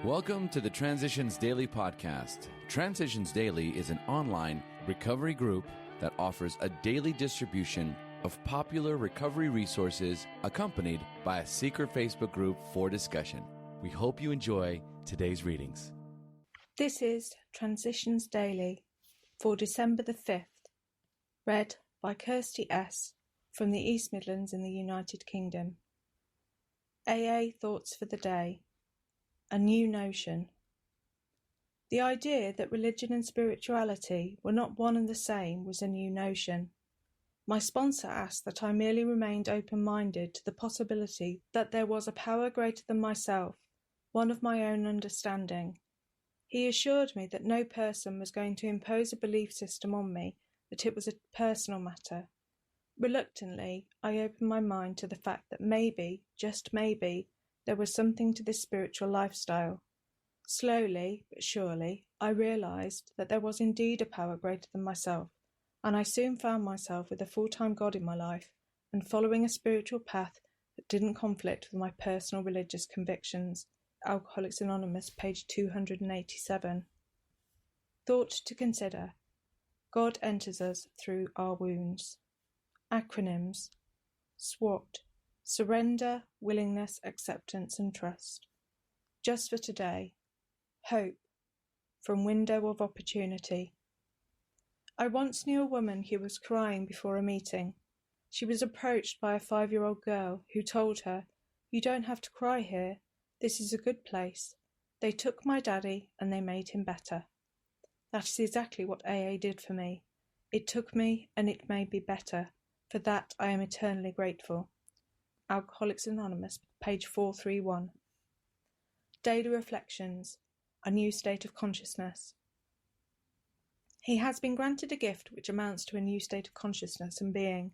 Welcome to the Transitions Daily podcast. Transitions Daily is an online recovery group that offers a daily distribution of popular recovery resources accompanied by a secret Facebook group for discussion. We hope you enjoy today's readings. This is Transitions Daily for December the 5th, read by Kirsty S. from the East Midlands in the United Kingdom. AA Thoughts for the Day. A new notion. The idea that religion and spirituality were not one and the same was a new notion. My sponsor asked that I merely remained open-minded to the possibility that there was a power greater than myself, one of my own understanding. He assured me that no person was going to impose a belief system on me, that it was a personal matter. Reluctantly, I opened my mind to the fact that maybe, just maybe, there was something to this spiritual lifestyle. Slowly, but surely, I realized that there was indeed a power greater than myself, and I soon found myself with a full-time God in my life and following a spiritual path that didn't conflict with my personal religious convictions. Alcoholics Anonymous, page 287. Thought to consider. God enters us through our wounds. Acronyms. SWAT. Surrender, willingness, acceptance and trust. Just for today. Hope. From Window of Opportunity. I once knew a woman who was crying before a meeting. She was approached by a 5-year-old girl who told her, "You don't have to cry here. This is a good place. They took my daddy and they made him better." That is exactly what AA did for me. It took me and it made me better. For that I am eternally grateful. Alcoholics Anonymous, page 431. Daily Reflections. A new state of consciousness. He has been granted a gift which amounts to a new state of consciousness and being.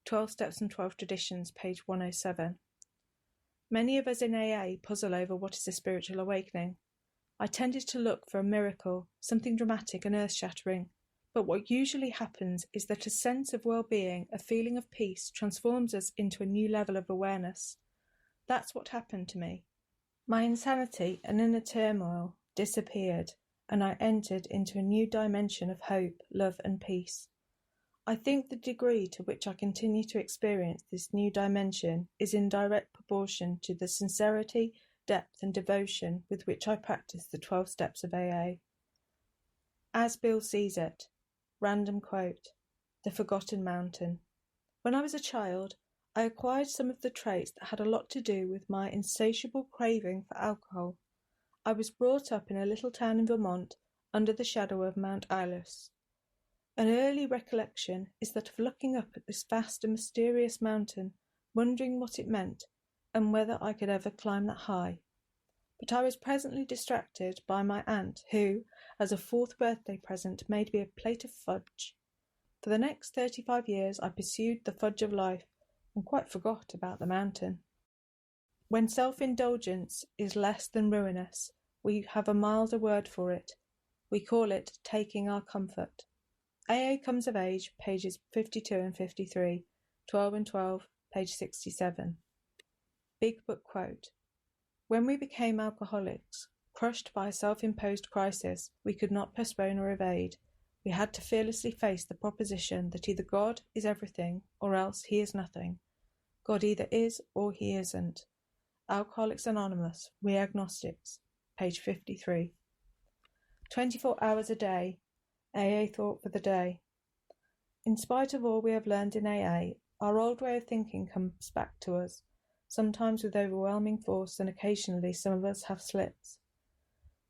12 Steps and 12 Traditions, page 107. Many of us in AA puzzle over what is a spiritual awakening. I tended to look for a miracle, something dramatic and earth-shattering. But what usually happens is that a sense of well-being, a feeling of peace, transforms us into a new level of awareness. That's what happened to me. My insanity and inner turmoil disappeared, and I entered into a new dimension of hope, love and peace. I think the degree to which I continue to experience this new dimension is in direct proportion to the sincerity, depth and devotion with which I practice the 12 Steps of AA. As Bill sees it. Random quote. The Forgotten Mountain. When I was a child, I acquired some of the traits that had a lot to do with my insatiable craving for alcohol. I was brought up in a little town in Vermont under the shadow of Mount Ilus. An early recollection is that of looking up at this vast and mysterious mountain, wondering what it meant and whether I could ever climb that high. But I was presently distracted by my aunt, who, as a 4th birthday present, made me a plate of fudge. For the next 35 years I pursued the fudge of life and quite forgot about the mountain. When self-indulgence is less than ruinous, we have a milder word for it. We call it taking our comfort. AA Comes of Age, pages 52 and 53, 12 and 12, page 67. Big Book Quote. When we became alcoholics, crushed by a self-imposed crisis we could not postpone or evade, we had to fearlessly face the proposition that either God is everything or else he is nothing. God either is or he isn't. Alcoholics Anonymous, We Agnostics, page 53. 24 hours a day. AA Thought for the Day. In spite of all we have learned in AA, our old way of thinking comes back to us. Sometimes with overwhelming force, and occasionally some of us have slips.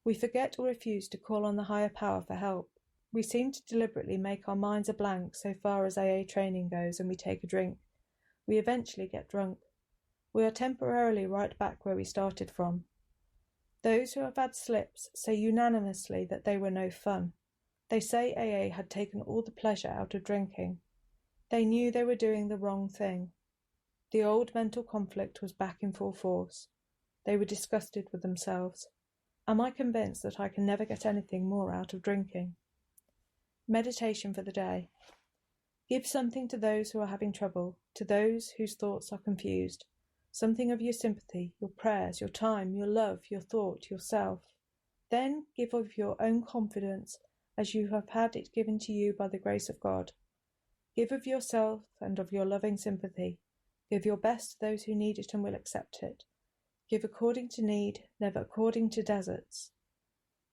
We forget or refuse to call on the higher power for help. We seem to deliberately make our minds a blank so far as AA training goes, and we take a drink. We eventually get drunk. We are temporarily right back where we started from. Those who have had slips say unanimously that they were no fun. They say AA had taken all the pleasure out of drinking. They knew they were doing the wrong thing. The old mental conflict was back in full force. They were disgusted with themselves. Am I convinced that I can never get anything more out of drinking? Meditation for the day. Give something to those who are having trouble, to those whose thoughts are confused. something of your sympathy, your prayers, your time, your love, your thought, yourself. Then give of your own confidence as you have had it given to you by the grace of God. Give of yourself and of your loving sympathy. Give your best to those who need it and will accept it. Give according to need, never according to deserts.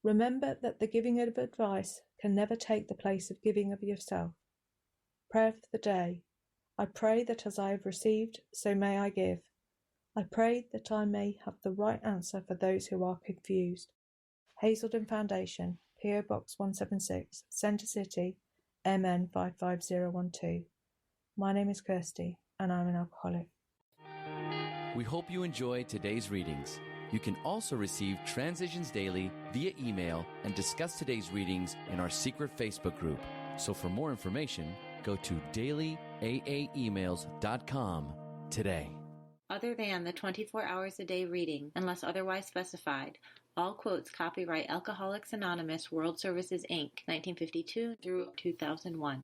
Remember that the giving of advice can never take the place of giving of yourself. Prayer for the day. I pray that as I have received, so may I give. I pray that I may have the right answer for those who are confused. Hazelden Foundation, P.O. Box 176, Centre City, MN 55012. My name is Kirsty, and I'm an alcoholic. We hope you enjoyed today's readings. You can also receive Transitions Daily via email and discuss today's readings in our secret Facebook group. So for more information, go to dailyaaemails.com today. Other than the 24 hours a day reading, unless otherwise specified, all quotes copyright Alcoholics Anonymous World Services, Inc., 1952 through 2001.